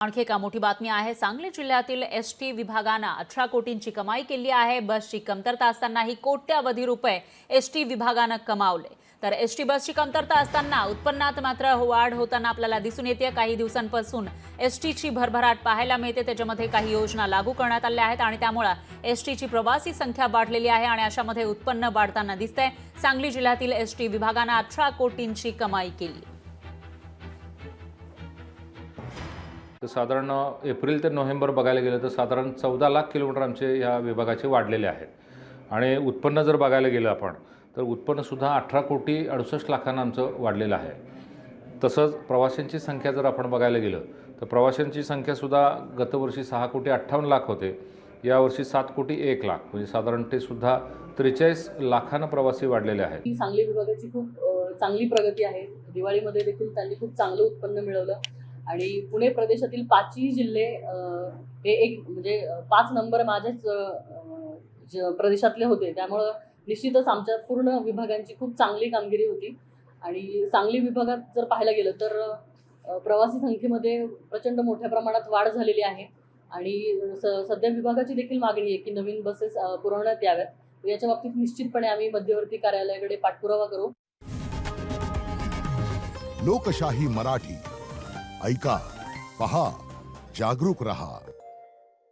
आणखी एक मोठी बातमी आहे। सांगली जिल्ह्यातील एसटी विभागाने 18 कोटींची कमाई केली आहे। बसची कमतरता असतानाही कोट्यावधी रुपये एसटी विभागाने कमावले। तर एसटी बसची कमतरता असताना उत्पन्नात मात्र वाढ होताना आपल्याला दिसून येते। काही दिवसांपासून एसटीची भरभराट पाहायला मिळते। त्याच्यामध्ये काही योजना लागू करण्यात आल्या आहेत आणि त्यामुळे एसटीची प्रवासी संख्या वाढलेली आहे आणि अशामध्ये उत्पन्न वाढताना दिसतंय। सांगली जिल्ह्यातील एसटी विभागाने 18 कोटींची कमाई केली। तर साधारण एप्रिल ते नोव्हेंबर बघायला गेलं तर साधारण 14 लाख किलोमीटर आमचे या विभागाचे वाढलेले आहेत आणि उत्पन्न जर बघायला गेलं आपण तर उत्पन्नसुद्धा 18 कोटी 68 लाखांना आमचं वाढलेलं आहे। तसंच प्रवाशांची संख्या जर आपण बघायला गेलं तर प्रवाशांची संख्यासुद्धा गतवर्षी 6 कोटी 58 लाख होते, यावर्षी 7 कोटी 1 लाख, म्हणजे साधारण ते सुद्धा 43 लाखांना प्रवासी वाढलेले आहेत। सांगली विभागाची खूप चांगली प्रगती आहे। दिवाळीमध्ये देखील त्यांनी खूप चांगलं उत्पन्न मिळवलं आणि पुणे प्रदेशातील 5ही जिल्हे हे एक म्हणजे 5 नंबर माझ्याच प्रदेशातले होते। त्यामुळे निश्चितच आमच्या पूर्ण विभागांची खूप चांगली कामगिरी होती आणि सांगली विभागात जर पाहायला गेलं तर प्रवासी संख्येमध्ये प्रचंड मोठ्या प्रमाणात वाढ झालेली आहे आणि सध्या विभागाची देखील मागणी आहे की नवीन बसेस पुरवण्यात याव्यात। याच्या बाबतीत निश्चितपणे आम्ही मध्यवर्ती कार्यालयाकडे पाठपुरावा करू। लोकशाही मराठी ऐका, पहा, जागरूक रहा।